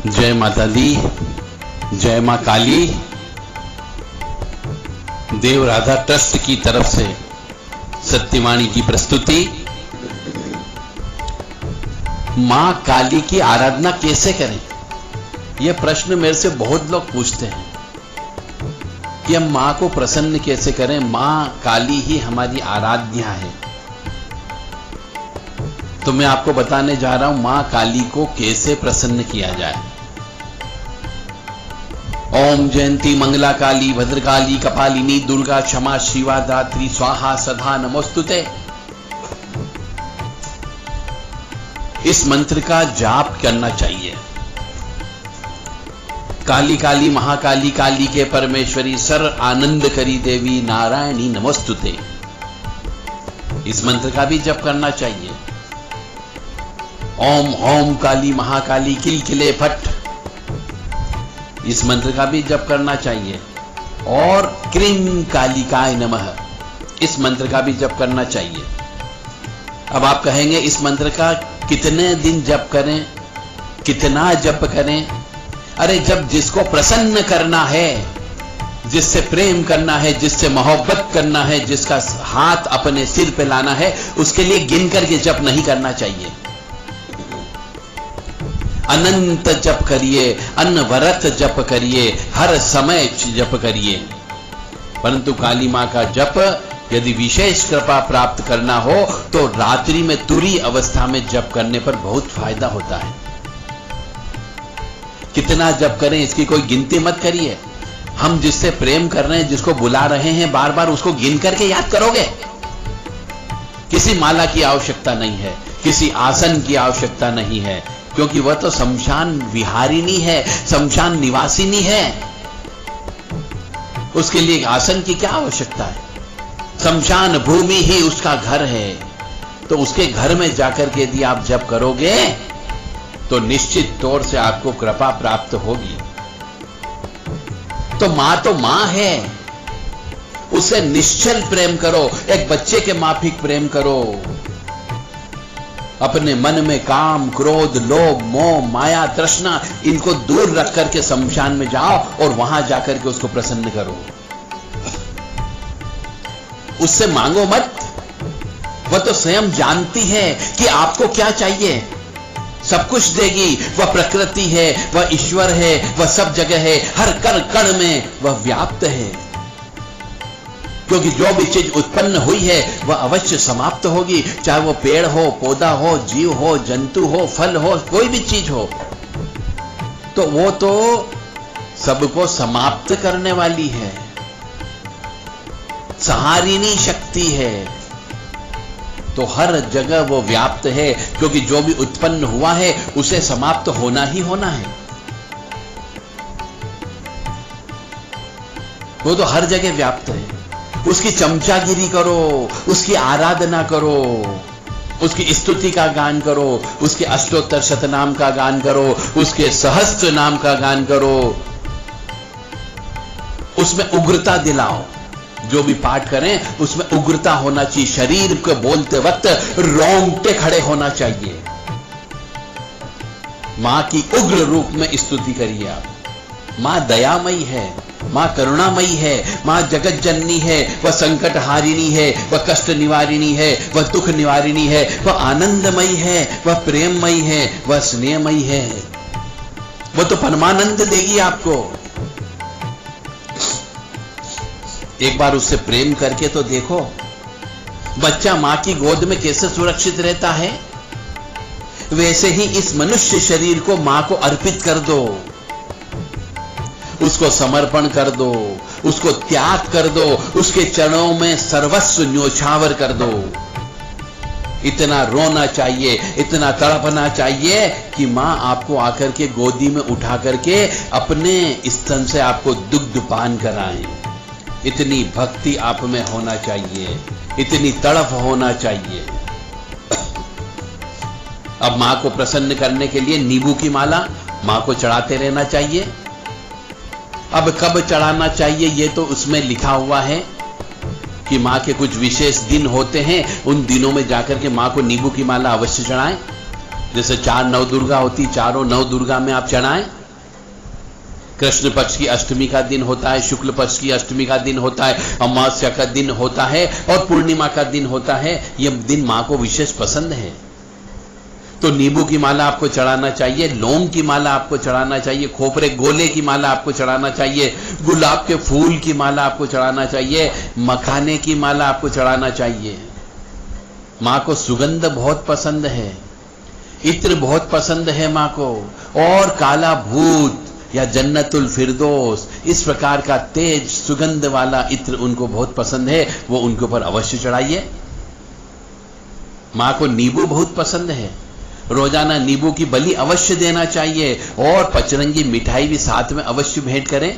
जय माता दी, जय मां काली। देव राधा ट्रस्ट की तरफ से सत्यवाणी की प्रस्तुति। मां काली की आराधना कैसे करें, यह प्रश्न मेरे से बहुत लोग पूछते हैं कि हम मां को प्रसन्न कैसे करें। मां काली ही हमारी आराध्या है। तो मैं आपको बताने जा रहा हूं मां काली को कैसे प्रसन्न किया जाए। ओम जयंती मंगला काली भद्रकाली कपालिनी दुर्गा क्षमा शिवा दात्री स्वाहा सदा नमोस्तुते। इस मंत्र का जाप करना चाहिए। काली काली महाकाली काली के परमेश्वरी सर आनंद करी देवी नारायणी नमोस्तुते। इस मंत्र का भी जप करना चाहिए। ओम ओम काली महाकाली किलकिले फट, इस मंत्र का भी जप करना चाहिए। और क्रीम कालिकाय नमः, इस मंत्र का भी जप करना चाहिए। अब आप कहेंगे इस मंत्र का कितने दिन जप करें, कितना जप करें? अरे जब जिसको प्रसन्न करना है, जिससे प्रेम करना है, जिससे मोहब्बत करना है, जिसका हाथ अपने सिर पे लाना है, उसके लिए गिन करके जप नहीं करना चाहिए। अनंत जप करिए, अनवरत जप करिए, हर समय जप करिए। परंतु काली मां का जप यदि विशेष कृपा प्राप्त करना हो तो रात्रि में तुरी अवस्था में जप करने पर बहुत फायदा होता है। कितना जप करें इसकी कोई गिनती मत करिए। हम जिससे प्रेम कर रहे हैं, जिसको बुला रहे हैं, बार बार उसको गिन करके याद करोगे। किसी माला की आवश्यकता नहीं है, किसी आसन की आवश्यकता नहीं है, क्योंकि वह तो शमशान विहारिणी है, शमशान निवासिनी है। उसके लिए आसन की क्या आवश्यकता है? शमशान भूमि ही उसका घर है। तो उसके घर में जाकर के यदि आप जप करोगे तो निश्चित तौर से आपको कृपा प्राप्त होगी। तो मां है, उससे निश्चल प्रेम करो, एक बच्चे के माफिक प्रेम करो। अपने मन में काम, क्रोध, लोभ, मोह, माया, तृष्णा, इनको दूर रख करके शमशान में जाओ और वहां जाकर के उसको प्रसन्न करो। उससे मांगो मत, वह तो स्वयं जानती है कि आपको क्या चाहिए, सब कुछ देगी। वह प्रकृति है, वह ईश्वर है, वह सब जगह है, हर कण कण में वह व्याप्त है। क्योंकि जो भी चीज उत्पन्न हुई है वह अवश्य समाप्त होगी, चाहे वो पेड़ हो, पौधा हो, जीव हो, जंतु हो, फल हो, कोई भी चीज हो। तो वो तो सबको समाप्त करने वाली है, संहारिणी शक्ति है। तो हर जगह वो व्याप्त है, क्योंकि जो भी उत्पन्न हुआ है उसे समाप्त होना ही होना है। वो तो हर जगह व्याप्त है। उसकी चमचागिरी करो, उसकी आराधना करो, उसकी स्तुति का गान करो, उसके अष्टोत्तर शतनाम का गान करो, उसके सहस्त्र नाम का गान करो। उसमें उग्रता दिलाओ। जो भी पाठ करें उसमें उग्रता होना चाहिए। शरीर को बोलते वक्त रोंगटे खड़े होना चाहिए। मां की उग्र रूप में स्तुति करिए आप। मां दयामयी है, मां करुणामयी है, मां जगत जननी है, वह संकट हारिणी है, वह कष्ट निवारिणी है, वह दुख निवारिणी है, वह आनंदमयी है, वह प्रेममयी है, वह स्नेहमयी है। वह तो परमानंद देगी आपको। एक बार उससे प्रेम करके तो देखो। बच्चा मां की गोद में कैसे सुरक्षित रहता है, वैसे ही इस मनुष्य शरीर को मां को अर्पित कर दो, उसको समर्पण कर दो, उसको त्याग कर दो, उसके चरणों में सर्वस्व न्योछावर कर दो। इतना रोना चाहिए, इतना तड़पना चाहिए कि मां आपको आकर के गोदी में उठा करके अपने स्तन से आपको दुग्ध पान कराए। इतनी भक्ति आप में होना चाहिए, इतनी तड़प होना चाहिए। अब मां को प्रसन्न करने के लिए नींबू की माला मां को चढ़ाते रहना चाहिए। अब कब चढ़ाना चाहिए ये तो उसमें लिखा हुआ है कि मां के कुछ विशेष दिन होते हैं, उन दिनों में जाकर के मां को नींबू की माला अवश्य चढ़ाएं। जैसे 4 नवदुर्गा होती, चारों नवदुर्गा में आप चढ़ाएं। कृष्ण पक्ष की अष्टमी का दिन होता है, शुक्ल पक्ष की अष्टमी का दिन होता है, अमावस्या का दिन होता है और पूर्णिमा का दिन होता है। यह दिन मां को विशेष पसंद है। तो नींबू की माला आपको चढ़ाना चाहिए, लौंग की माला आपको चढ़ाना चाहिए, खोपरे गोले की माला आपको चढ़ाना चाहिए, गुलाब के फूल की माला आपको चढ़ाना चाहिए, मखाने की माला आपको चढ़ाना चाहिए। मां को सुगंध बहुत पसंद है, इत्र बहुत पसंद है मां को, और काला भूत या जन्नतुल फिरदौस इस प्रकार का तेज सुगंध वाला इत्र उनको बहुत पसंद है। वो उनके ऊपर अवश्य चढ़ाइए। मां को नींबू बहुत पसंद है, रोजाना नींबू की बलि अवश्य देना चाहिए और पचरंगी मिठाई भी साथ में अवश्य भेंट करें।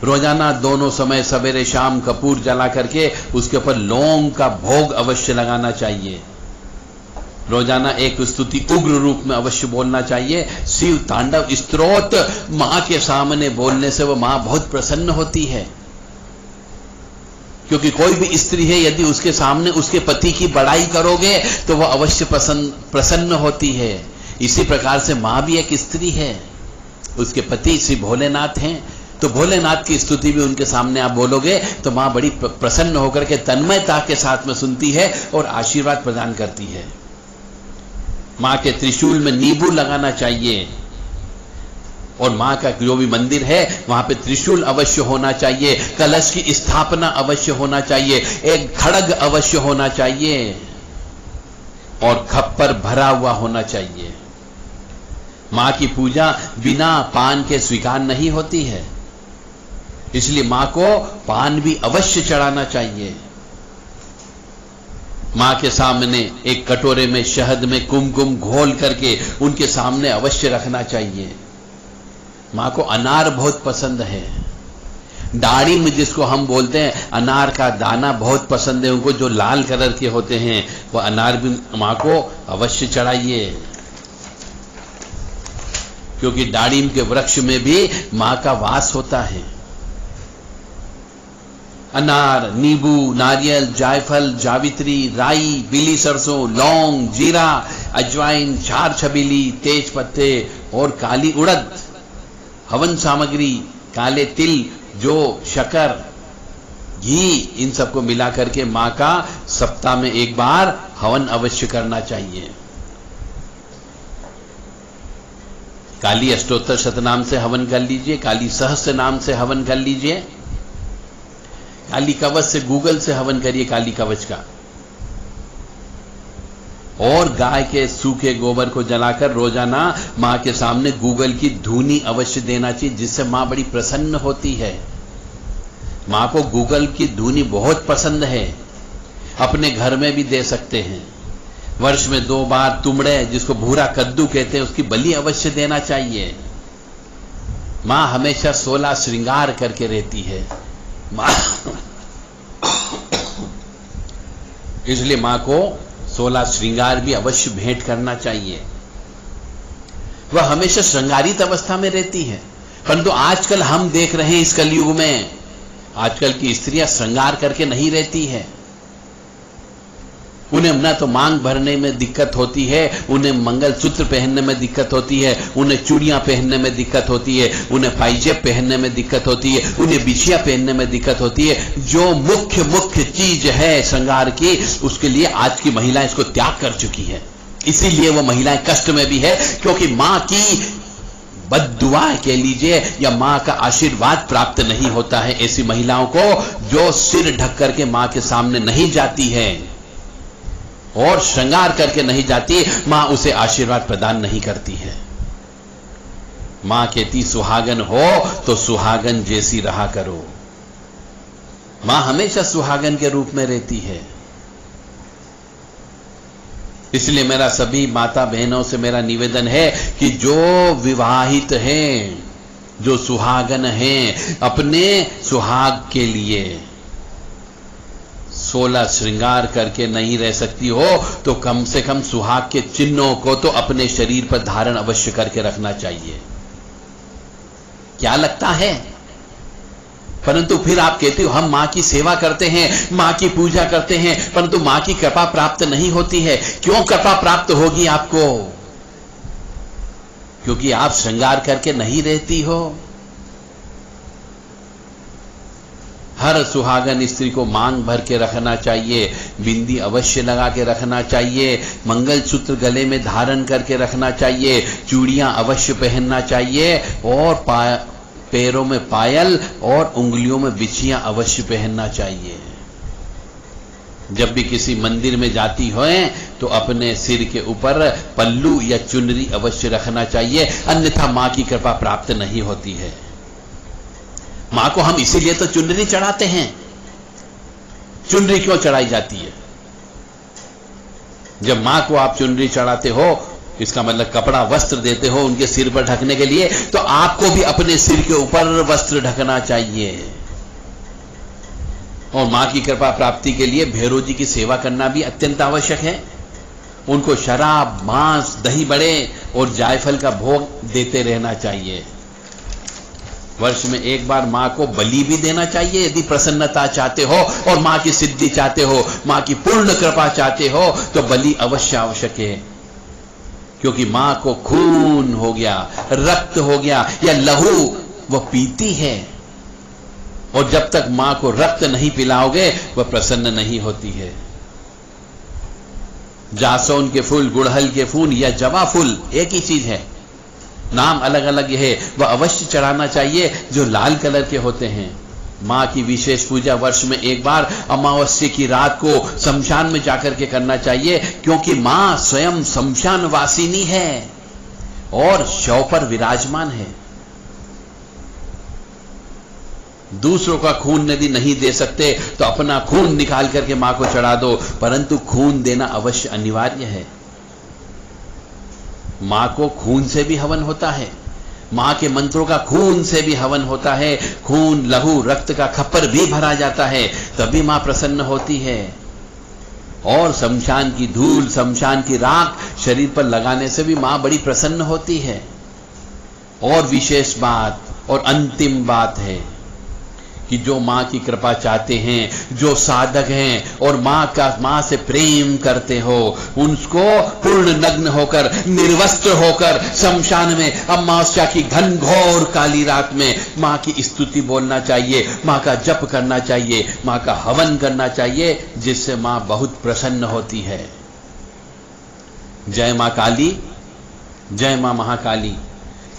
रोजाना दोनों समय सवेरे शाम कपूर जला करके उसके ऊपर लौंग का भोग अवश्य लगाना चाहिए। रोजाना एक स्तुति उग्र रूप में अवश्य बोलना चाहिए। शिव तांडव स्तोत्र मां के सामने बोलने से वो मां बहुत प्रसन्न होती है, क्योंकि कोई भी स्त्री है यदि उसके सामने उसके पति की बड़ाई करोगे तो वह अवश्य प्रसन्न होती है। इसी प्रकार से मां भी एक स्त्री है, उसके पति श्री भोलेनाथ हैं, तो भोलेनाथ की स्तुति भी उनके सामने आप बोलोगे तो मां बड़ी प्रसन्न होकर के तन्मयता के साथ में सुनती है और आशीर्वाद प्रदान करती है। मां के त्रिशूल में नींबू लगाना चाहिए और मां का जो भी मंदिर है वहां पे त्रिशूल अवश्य होना चाहिए, कलश की स्थापना अवश्य होना चाहिए, एक खड्ग अवश्य होना चाहिए और खप्पर भरा हुआ होना चाहिए। मां की पूजा बिना पान के स्वीकार नहीं होती है, इसलिए मां को पान भी अवश्य चढ़ाना चाहिए। मां के सामने एक कटोरे में शहद में कुमकुम घोल करके उनके सामने अवश्य रखना चाहिए। मां को अनार बहुत पसंद है, दाढ़ी में जिसको हम बोलते हैं, अनार का दाना बहुत पसंद है उनको, जो लाल कलर के होते हैं वो अनार भी मां को अवश्य चढ़ाइए, क्योंकि दाढ़ी के वृक्ष में भी मां का वास होता है। अनार, नींबू, नारियल, जायफल, जावित्री, राई, पीली सरसों, लौंग, जीरा, अजवाइन, चार छबीली, तेज पत्ते और काली उड़द, हवन सामग्री, काले तिल, जो शक्कर, घी, इन सबको मिला करके मां का सप्ताह में एक बार हवन अवश्य करना चाहिए। काली अष्टोत्तर शतनाम से हवन कर लीजिए, काली सहस्त्र नाम से हवन कर लीजिए, काली कवच से गूगल से हवन करिए काली कवच का, और गाय के सूखे गोबर को जलाकर रोजाना मां के सामने गूगल की धूनी अवश्य देना चाहिए, जिससे मां बड़ी प्रसन्न होती है। मां को गूगल की धूनी बहुत पसंद है, अपने घर में भी दे सकते हैं। वर्ष में 2 बार तुमड़े, जिसको भूरा कद्दू कहते हैं, उसकी बलि अवश्य देना चाहिए। मां हमेशा 16 श्रृंगार करके रहती है इसलिए मां को 16 श्रृंगार भी अवश्य भेंट करना चाहिए। वह हमेशा श्रृंगारित अवस्था में रहती है, परंतु आजकल हम देख रहे हैं इस कलयुग में आजकल की स्त्रियां श्रृंगार करके नहीं रहती है। उन्हें ना तो मांग भरने में दिक्कत होती है, उन्हें मंगलसूत्र पहनने में दिक्कत होती है, उन्हें चूड़ियां पहनने में दिक्कत होती है, उन्हें पाइजेब पहनने में दिक्कत होती है, उन्हें बिछिया पहनने में दिक्कत होती है। जो मुख्य चीज है श्रृंगार की, उसके लिए आज की महिलाएं इसको त्याग कर चुकी है। इसीलिए वो महिलाएं कष्ट में भी है, क्योंकि मां की बद्दुआ कह लीजिए या मां का आशीर्वाद प्राप्त नहीं होता है ऐसी महिलाओं को, जो सिर ढक करके मां के सामने नहीं जाती है और श्रृंगार करके नहीं जाती, मां उसे आशीर्वाद प्रदान नहीं करती है। मां कहती सुहागन हो तो सुहागन जैसी रहा करो। मां हमेशा सुहागन के रूप में रहती है। इसलिए मेरा सभी माता बहनों से मेरा निवेदन है कि जो विवाहित हैं, जो सुहागन हैं, अपने सुहाग के लिए 16 श्रृंगार करके नहीं रह सकती हो तो कम से कम सुहाग के चिन्हों को तो अपने शरीर पर धारण अवश्य करके रखना चाहिए। क्या लगता है परंतु फिर आप कहते हो हम मां की सेवा करते हैं, मां की पूजा करते हैं, परंतु मां की कृपा प्राप्त नहीं होती है। क्यों कृपा प्राप्त होगी आपको? क्योंकि आप श्रृंगार करके नहीं रहती हो। हर सुहागन स्त्री को मांग भर के रखना चाहिए, बिंदी अवश्य लगा के रखना चाहिए, मंगलसूत्र गले में धारण करके रखना चाहिए, चूड़ियां अवश्य पहनना चाहिए और पैरों में पायल और उंगलियों में बिछियां अवश्य पहनना चाहिए। जब भी किसी मंदिर में जाती हो तो अपने सिर के ऊपर पल्लू या चुनरी अवश्य रखना चाहिए, अन्यथा मां की कृपा प्राप्त नहीं होती है। मां को हम इसीलिए तो चुनरी चढ़ाते हैं। चुनरी क्यों चढ़ाई जाती है? जब मां को आप चुनरी चढ़ाते हो, इसका मतलब कपड़ा वस्त्र देते हो उनके सिर पर ढकने के लिए, तो आपको भी अपने सिर के ऊपर वस्त्र ढकना चाहिए। और मां की कृपा प्राप्ति के लिए भैरव जी की सेवा करना भी अत्यंत आवश्यक है। उनको शराब, मांस, दही बड़े और जायफल का भोग देते रहना चाहिए। वर्ष में एक बार मां को बलि भी देना चाहिए। यदि प्रसन्नता चाहते हो और मां की सिद्धि चाहते हो, मां की पूर्ण कृपा चाहते हो, तो बलि अवश्य आवश्यक है। क्योंकि मां को खून हो गया, रक्त हो गया या लहू वो पीती है, और जब तक मां को रक्त नहीं पिलाओगे वह प्रसन्न नहीं होती है। जासौन के फूल, गुड़हल के फूल या जवा फूल एक ही चीज है, नाम अलग अलग है। वह अवश्य चढ़ाना चाहिए जो लाल कलर के होते हैं। मां की विशेष पूजा वर्ष में एक बार अमावस्या की रात को शमशान में जाकर के करना चाहिए, क्योंकि मां स्वयं शमशान वासिनी है और शव पर विराजमान है। दूसरों का खून यदि नहीं दे सकते तो अपना खून निकाल करके मां को चढ़ा दो, परंतु खून देना अवश्य अनिवार्य है। मां को खून से भी हवन होता है, मां के मंत्रों का खून से भी हवन होता है। खून, लहू, रक्त का खप्पर भी भरा जाता है, तभी मां प्रसन्न होती है। और शमशान की धूल, शमशान की राख शरीर पर लगाने से भी मां बड़ी प्रसन्न होती है। और विशेष बात और अंतिम बात है कि जो मां की कृपा चाहते हैं, जो साधक हैं और मां से प्रेम करते हो, उनको पूर्ण नग्न होकर, निर्वस्त्र होकर शमशान में अमावस्या की घनघोर काली रात में मां की स्तुति बोलना चाहिए, मां का जप करना चाहिए, मां का हवन करना चाहिए, जिससे मां बहुत प्रसन्न होती है। जय मां काली, जय मां महाकाली।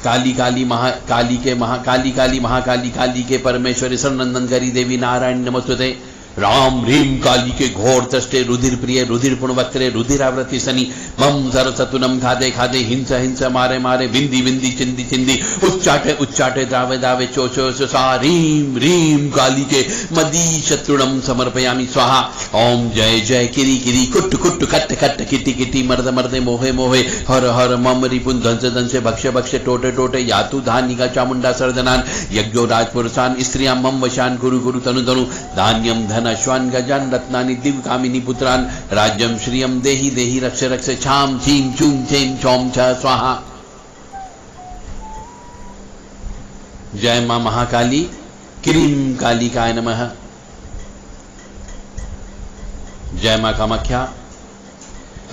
काली काली महाकाली के महाकाली काली महाकाली काली के परमेश्वरी सर्वनंदन करी देवी नारायण नमस्तुते। राम ह्रीम काली के घोर तष्टे रुधिर प्रिय रुधिर पुण्यवक्त्रे रुधिरावृति शनि मम सरसतुनम खादे खादे हिंसा हिंसा मारे मारे विंदी विंदी चिंदी चिंदी उच्चाटे उच्चाटे द्रावे दावे चोचो सा रीम रीम काली के मदी शत्रुणम समर्पयामि स्वाहा। ओम जय जय किरी किरी कुट कुट कट कट किटी किटी मर्द मर्दे मोहे मोहे हर हर मम रिपुन धंसे धंसे भक्ष्य भक्ष्य टोटे टोटे यातु धानिका चामुंडा सर्दनान यज्ञो राजपुरुषान स्त्रियां मम वशान गुरु गुरु तनु तनु धान्यम धन अश्वान गजान रत्नानि दिव्य कामिनी पुत्रान राज्यम श्रियम देहि देहि रक्ष रक्ष छाम छीम छूम छेम छौम छ स्वाहा। जय मां महाकाली, क्रीम कालिकाय नमः। जय मां कामाख्या,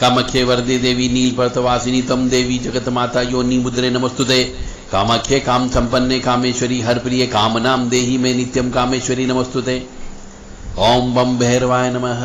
कामाख्ये वरदे देवी नीलपर्तवासिनी तम देवी जगत माता योनि मुद्रे नमस्तुते। कामाख्ये काम संपन्ने कामेश्वरी हर प्रिय कामनाम देहि में नित्यम कामेश्वरी नमस्तुते। ओम बम भैरवाय नमः।